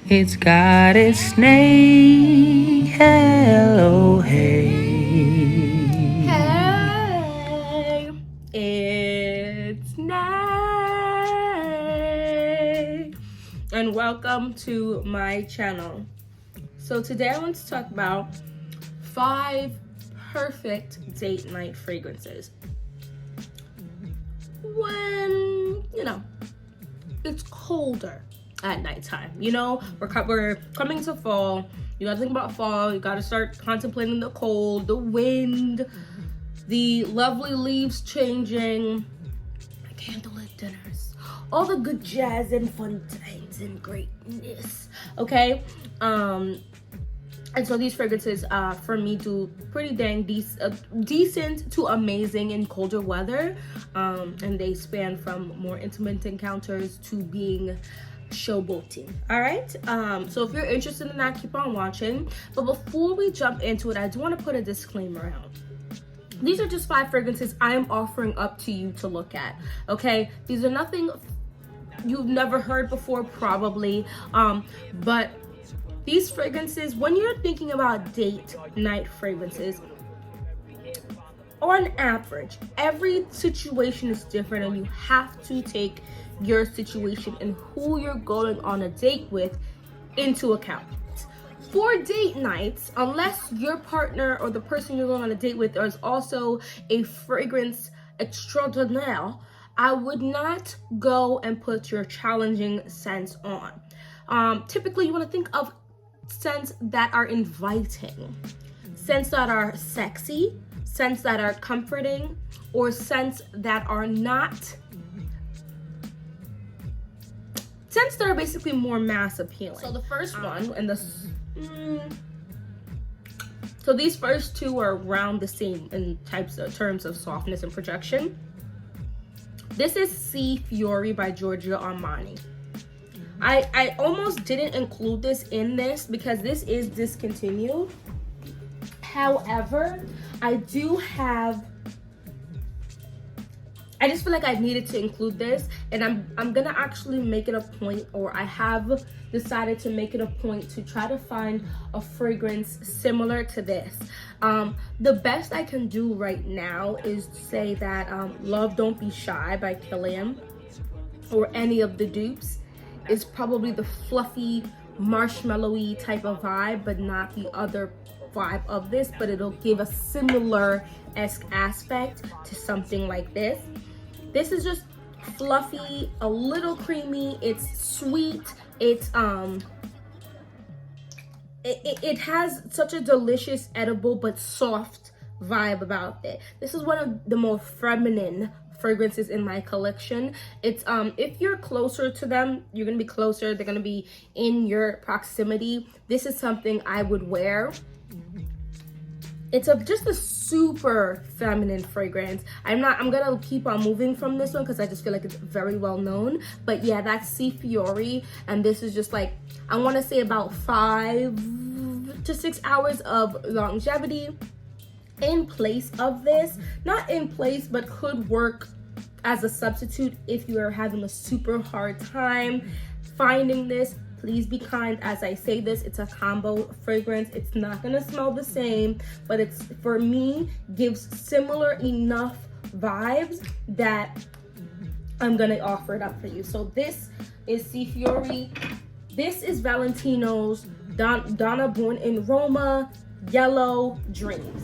It's got its name. Hello, hey. Hey, it's Nay, and welcome to my channel. So today I want to talk about 5 perfect date night fragrances. When, it's colder at nighttime. We're coming to fall. You gotta think about fall. You gotta start contemplating the cold, the wind, the lovely leaves changing, candlelit dinners, all the good jazz and fun times and greatness. Okay, and so these fragrances, for me, do pretty dang decent to amazing in colder weather, and they span from more intimate encounters to being showboating. All right, so if you're interested in that, keep on watching. But before we jump into it, I do want to put a disclaimer out. These are just 5 fragrances I am offering up to you to look at. Okay, these are nothing you've never heard before, probably, but these fragrances, when you're thinking about date night fragrances, on average, every situation is different, and you have to take your situation and who you're going on a date with into account. For date nights, unless your partner or the person you're going on a date with is also a fragrance extraordinaire, I would not go and put your challenging scents on. Typically, you want to think of scents that are inviting, scents that are sexy, scents that are comforting, or scents that are not, scents that are basically more mass appealing. So the first one, and so these first 2 are around the same in terms of softness and projection. This is Sì Fiori by Giorgio Armani. I almost didn't include this in this because this is discontinued. However, I just feel like I needed to include this, and I'm gonna actually make it a point, or I have decided to make it a point to try to find a fragrance similar to this. The best I can do right now is to say that Love Don't Be Shy by Kilian, or any of the dupes, is probably the fluffy, marshmallowy type of vibe, but not the other vibe of this, but it'll give a similar-esque aspect to something like this. This is just fluffy, a little creamy, it's sweet, it's it has such a delicious, edible, but soft vibe about it. This is one of the more feminine fragrances in my collection. It's if you're closer to them, you're gonna be closer, they're gonna be in your proximity. This is something I would wear. It's just a super feminine fragrance. I'm gonna keep on moving from this one because I just feel like it's very well known. But yeah, that's Sì Fiori, and this is just like, I want to say about 5 to 6 hours of longevity in place of this. Not in place, but could work as a substitute if you are having a super hard time finding this. Please be kind as I say this. It's a combo fragrance. It's not gonna smell the same, but it's, for me, gives similar enough vibes that I'm gonna offer it up for you. So this is Sì Fiori. This is Valentino's Donna Born in Roma Yellow Dreams.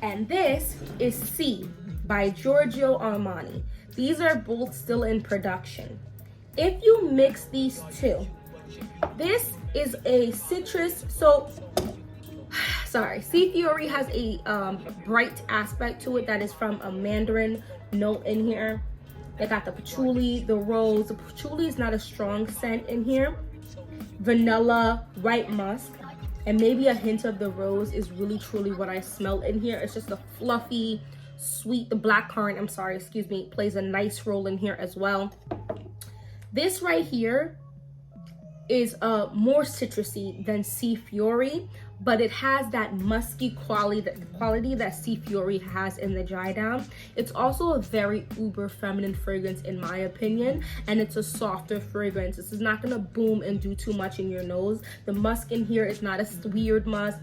And this is C by Giorgio Armani. These are both still in production. If you mix these 2, this is a citrus, Sì Fiori has a bright aspect to it that is from a mandarin note in here. They got the patchouli, the rose. The patchouli is not a strong scent in here. Vanilla, white musk, and maybe a hint of the rose is really truly what I smell in here. It's just a fluffy, sweet, the blackcurrant, plays a nice role in here as well. This right here is more citrusy than Sea Fury, but it has that musky quality that Sea Fury has in the dry down. It's also a very uber feminine fragrance in my opinion, and it's a softer fragrance. This is not gonna boom and do too much in your nose. The musk in here is not a weird musk.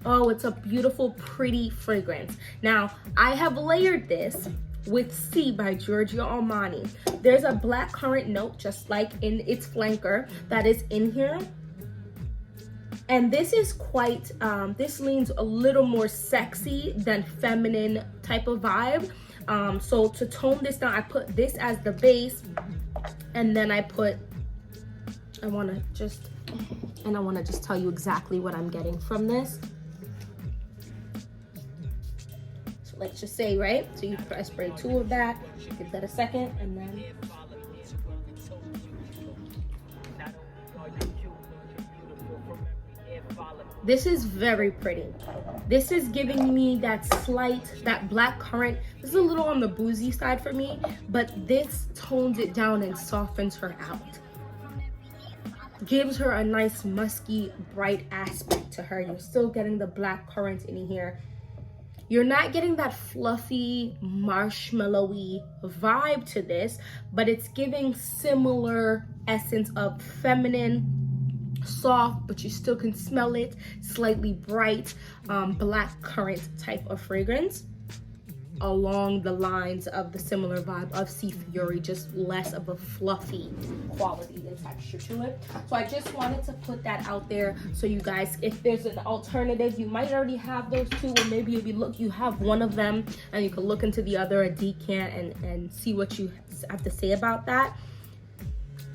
Oh, it's a beautiful, pretty fragrance. Now, I have layered this with C by Giorgio Armani. There's a blackcurrant note, just like in its flanker, that is in here. And this is quite, this leans a little more sexy than feminine type of vibe. So to tone this down, I put this as the base, and then I wanna just tell you exactly what I'm getting from this. Let's just say, right? So you spray 2 of that, give that a second, and then this is very pretty. This is giving me that black currant. This is a little on the boozy side for me, but this tones it down and softens her out. Gives her a nice musky, bright aspect to her. You're still getting the black currant in here. You're not getting that fluffy, marshmallowy vibe to this, but it's giving similar essence of feminine, soft, but you still can smell it, slightly bright, black currant type of fragrance, along the lines of the similar vibe of Sea Fury, just less of a fluffy quality and texture to it. So I just wanted to put that out there so you guys, if there's an alternative, you might already have those 2, or maybe you have one of them and you can look into the other, a decant, and see what you have to say about that.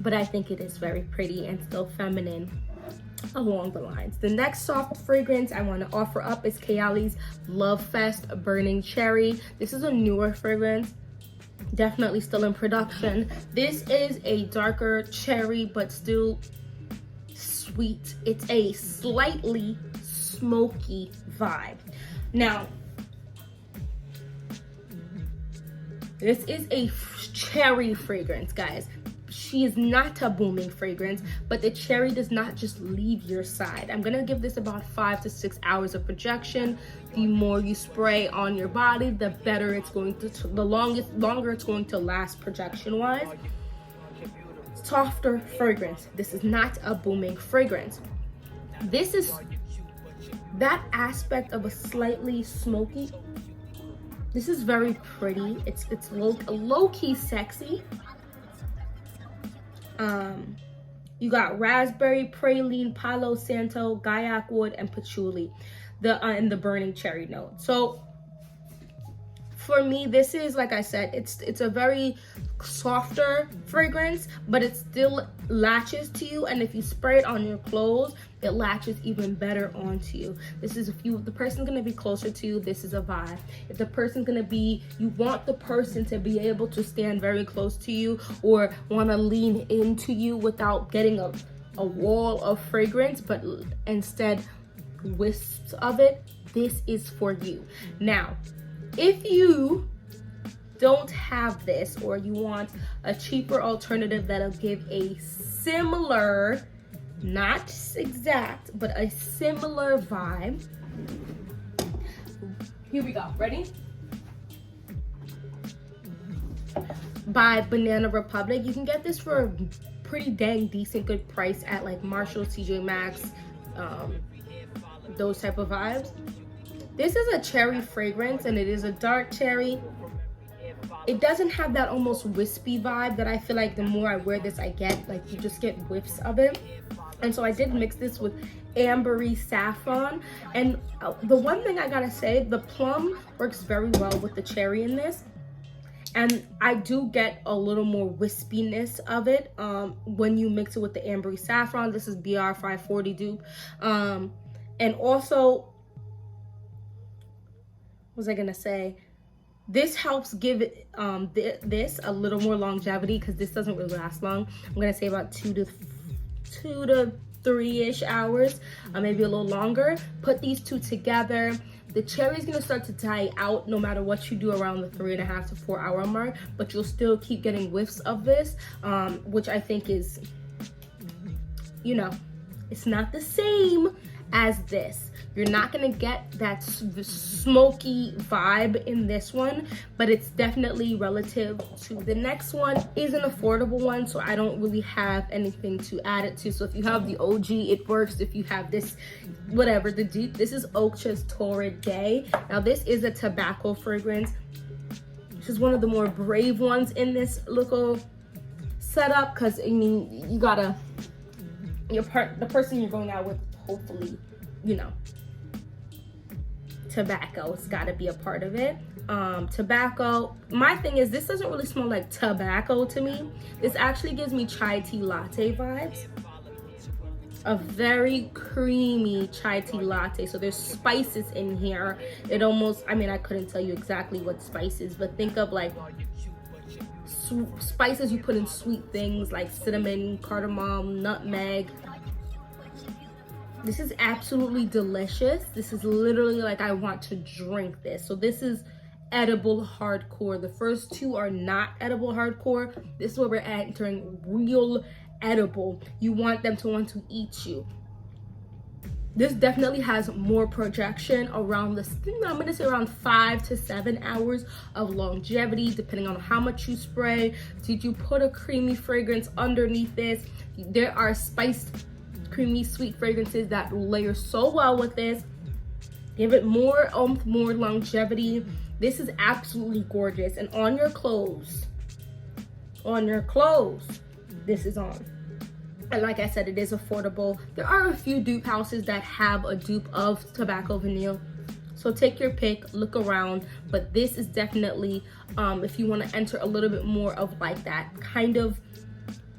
But I think it is very pretty and still feminine along the lines. The next soft fragrance I want to offer up is Kayali's Love Fest Burning Cherry. This is a newer fragrance, definitely still in production. This is a darker cherry, but still sweet. It's a slightly smoky vibe. Now, this is a cherry fragrance, guys. She is not a booming fragrance, but the cherry does not just leave your side. I'm gonna give this about 5 to 6 hours of projection. The more you spray on your body, the better it's going to, the longer it's going to last projection wise. Softer fragrance. This is not a booming fragrance. This is that aspect of a slightly smoky. This is very pretty. It's low-key sexy. You got raspberry, praline, palo santo, gaiac wood, and patchouli, and the burning cherry note. So for me, this is, like I said, it's a very softer fragrance, but it still latches to you, and if you spray it on your clothes, it latches even better onto you. This is, if the person's gonna be closer to you, this is a vibe. If the person's gonna be, you want the person to be able to stand very close to you or wanna lean into you without getting a wall of fragrance, but instead wisps of it, this is for you. Now, if you don't have this, or you want a cheaper alternative that'll give a similar, not exact, but a similar vibe, here we go. Ready? By Banana Republic. You can get this for a pretty dang decent good price at like Marshall, TJ Maxx, those type of vibes. This is a cherry fragrance, and it is a dark cherry. It doesn't have that almost wispy vibe that I feel like the more I wear this, I get. Like, you just get whiffs of it. And so I did mix this with ambery saffron. And the one thing I gotta say, the plum works very well with the cherry in this. And I do get a little more wispiness of it when you mix it with the ambery saffron. This is BR 540 dupe. And also, what was I gonna say? This helps give it this a little more longevity, because this doesn't really last long. I'm gonna say about 2 to 3-ish hours, maybe a little longer. Put these two together. The cherry is gonna start to die out no matter what you do around the 3.5 to 4 hour mark, but you'll still keep getting whiffs of this, which I think is you know, it's not the same as this. You're not gonna get that smoky vibe in this one, but it's definitely relative to the next one. Is an affordable one, so I don't really have anything to add it to. So if you have the OG, it works. If you have this, whatever, the dupe, this is Ocha's Torrid Day. Now this is a tobacco fragrance. This is one of the more brave ones in this little setup, because I mean, you gotta, the person you're going out with, hopefully, you know, tobacco's got to be a part of it. Tobacco, my thing is, this doesn't really smell like tobacco to me. This actually gives me chai tea latte vibes. A very creamy chai tea latte. So there's spices in here. It almost, I mean, I couldn't tell you exactly what spices, but think of like spices you put in sweet things like cinnamon, cardamom, nutmeg. This is absolutely delicious. This is literally like, I want to drink this. So this is edible hardcore. The first two are not edible hardcore. This is where we're entering real edible. You want them to want to eat you. This definitely has more projection, around the, I'm gonna say around 5 to 7 hours of longevity, depending on how much you spray. Did you put a creamy fragrance underneath this? There are spiced, creamy, sweet fragrances that layer so well with this. Give it more oomph, more longevity. This is absolutely gorgeous. And on your clothes, this is on. And like I said, it is affordable. There are a few dupe houses that have a dupe of Tobacco Vanille. So take your pick, look around. But this is definitely, if you want to enter a little bit more of like that kind of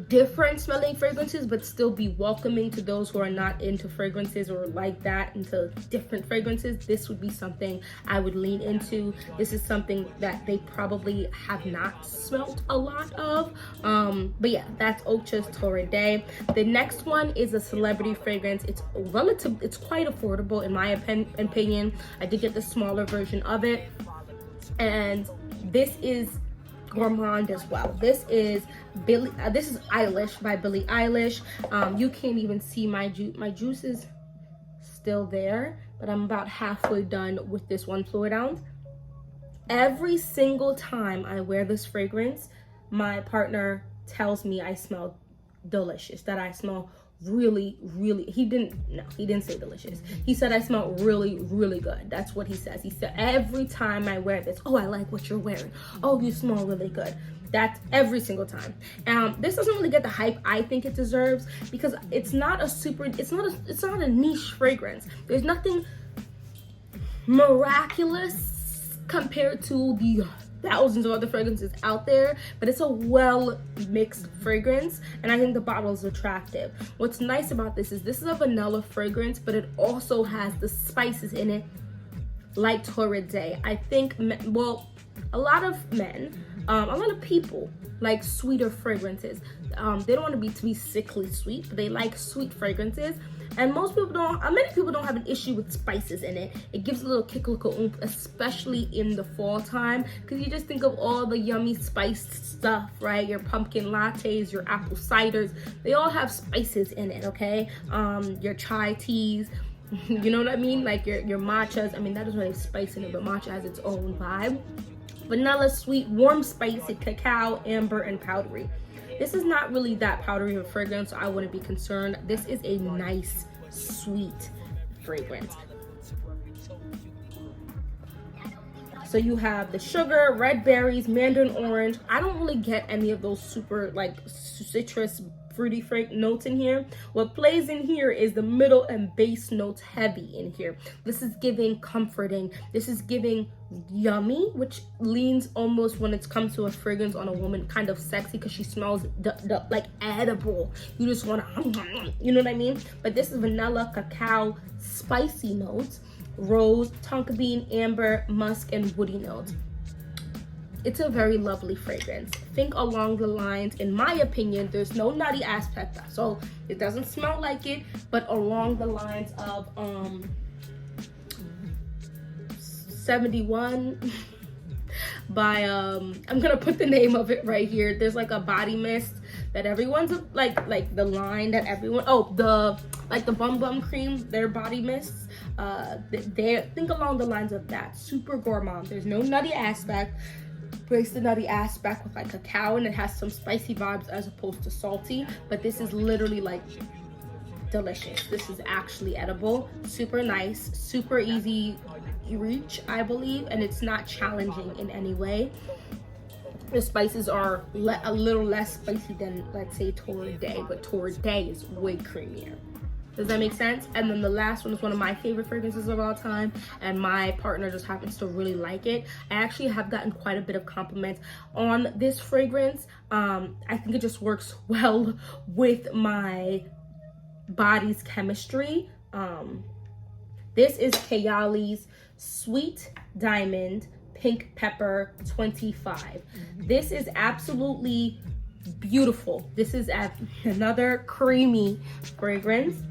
different smelling fragrances, but still be welcoming to those who are not into fragrances or like that, into different fragrances, this would be something I would lean into. This is something that they probably have not smelt a lot of. But yeah, that's Ocha's Torrid Day. The next one is a celebrity fragrance. It's quite affordable in my opinion. I did get the smaller version of it, and this is gourmand as well. This is Eilish by Billie Eilish. You can't even see my juice is still there, but I'm about halfway done with this 1 fluid ounce. Every single time I wear this fragrance, my partner tells me I smell delicious, that I smell really, really, he didn't say delicious. He said I smell really, really good. That's what he says. He said every time I wear this, oh, I like what you're wearing. Oh, you smell really good. That's every single time. This doesn't really get the hype I think it deserves, because it's not a niche fragrance. There's nothing miraculous compared to the thousands of other fragrances out there, but it's a well mixed fragrance, and I think the bottle is attractive. What's nice about this is a vanilla fragrance, but it also has the spices in it like Torrid Day. I think, well, a lot of men, a lot of people like sweeter fragrances. They don't want to be sickly sweet, but they like sweet fragrances. And many people don't have an issue with spices in it. It gives a little kick, a little oomph, especially in the fall time, because you just think of all the yummy spiced stuff, right? Your pumpkin lattes, your apple ciders, they all have spices in it, okay? Your chai teas, you know what I mean? Like your matchas. I mean, that doesn't really have spice in it, but matcha has its own vibe. Vanilla, sweet, warm, spicy, cacao, amber, and powdery. This is not really that powdery of a fragrance, so I wouldn't be concerned. This is a nice, sweet fragrance. So you have the sugar, red berries, mandarin orange. I don't really get any of those super like citrus, fruity notes in here. What plays in here is the middle and base notes heavy in here. This is giving comforting. This is giving yummy, which leans almost, when it comes to a fragrance on a woman, kind of sexy, because she smells like edible. You just want to, you know what I mean? But this is vanilla, cacao, spicy notes, rose, tonka bean, amber, musk, and woody notes. It's a very lovely fragrance. Think along the lines, in my opinion, there's no nutty aspect, so it doesn't smell like it, but along the lines of 71 by I'm gonna put the name of it right here. There's like a body mist that everyone's like the line that everyone, the Bum Bum Cream, their body mists, they think along the lines of that. Super gourmand. There's no nutty aspect. Breaks the nutty aspect with like cacao, and it has some spicy vibes as opposed to salty, but this is literally like delicious. This is actually edible, super nice, super easy reach, I believe, and it's not challenging in any way. The spices are a little less spicy than, let's say, Torrid Day, but Torrid Day is way creamier. Does that make sense? And then the last one is one of my favorite fragrances of all time, and my partner just happens to really like it. I actually have gotten quite a bit of compliments on this fragrance. I think it just works well with my body's chemistry. This is Kayali's Sweet Diamond Pink Pepper 25. This is absolutely beautiful. This is another creamy fragrance.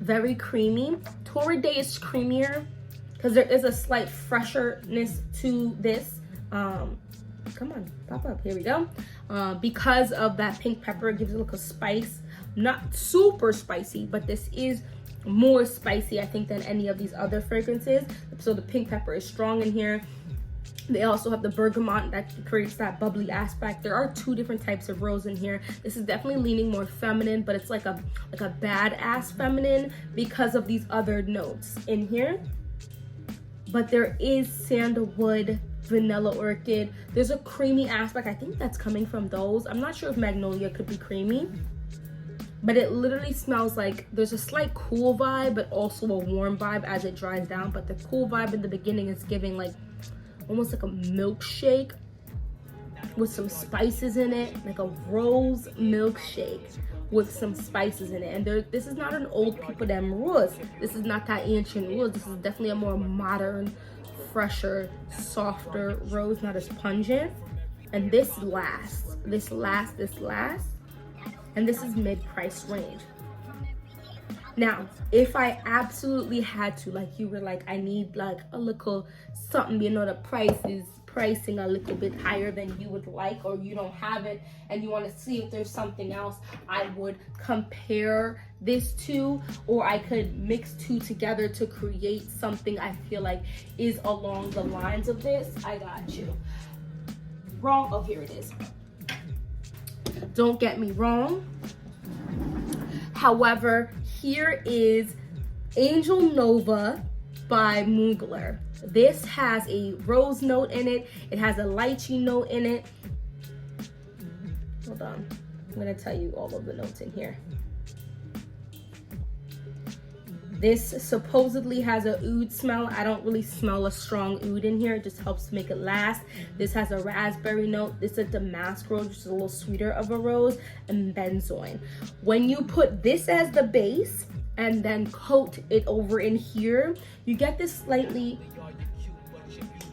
Very creamy. Torrid Day is creamier because there is a slight freshness to this. Come on, pop up. Here we go. Because of that pink pepper, it gives it like a spice. Not super spicy, but this is more spicy, I think, than any of these other fragrances. So the pink pepper is strong in here. They also have the bergamot that creates that bubbly aspect. There are two different types of rose in here. This is definitely leaning more feminine, but it's like a badass feminine because of these other notes in here. But there is sandalwood, vanilla orchid. There's a creamy aspect. I think that's coming from those. I'm not sure if magnolia could be creamy, but it literally smells like there's a slight cool vibe, but also a warm vibe as it dries down. But the cool vibe in the beginning is giving like almost like a milkshake with some spices in it, like a rose milkshake with some spices in it. And this is not an old people them rose. This is not that ancient rose. This is definitely a more modern, fresher, softer rose, not as pungent. And this lasts. And this is mid-price range. Now, if I absolutely had to, like you were like, I need like a little something, you know, the price is pricing a little bit higher than you would like, or you don't have it and you want to see if there's something else I would compare this to, or I could mix two together to create something I feel like is along the lines of this, I got you. Wrong, oh, here it is. Don't get me wrong. However, here is Angel Nova by Mugler. This has a rose note in it. It has a lychee note in it. Hold on. I'm going to tell you all of the notes in here. This supposedly has a oud smell. I don't really smell a strong oud in here. It just helps to make it last. This has a raspberry note. This is a damask rose, which is a little sweeter of a rose, and benzoin. When you put this as the base and then coat it over in here, you get this slightly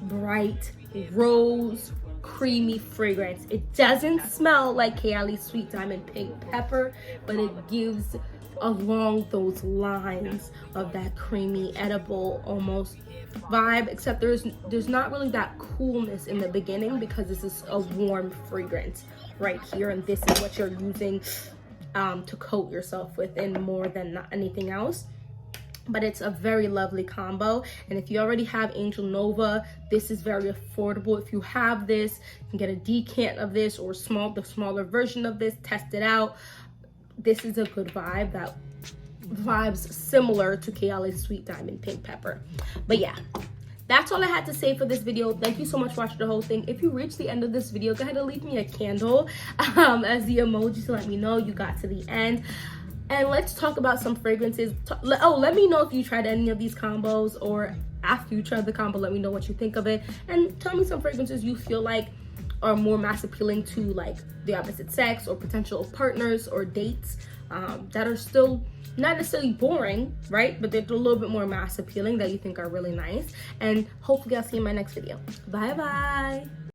bright rose creamy fragrance. It doesn't smell like Kayali's Sweet Diamond Pink Pepper, but it gives along those lines of that creamy, edible almost vibe, except there's not really that coolness in the beginning because this is a warm fragrance right here, and this is what you're using to coat yourself with in more than anything else. But it's a very lovely combo, and if you already have Angel Nova, this is very affordable. If you have this, you can get a decant of this or the smaller version of this, test it out. This is a good vibe that vibes similar to Kayali's Sweet Diamond Pink Pepper. But yeah, that's all I had to say for this video. Thank you so much for watching the whole thing. If you reached the end of this video, go ahead and leave me a candle as the emoji to let me know you got to the end. And let's talk about some fragrances. Let me know if you tried any of these combos, or after you tried the combo, let me know what you think of it. And tell me some fragrances you feel like are more mass appealing to like the opposite sex or potential partners or dates that are still not necessarily boring, right? But they're a little bit more mass appealing that you think are really nice. And hopefully I'll see you in my next video. Bye bye.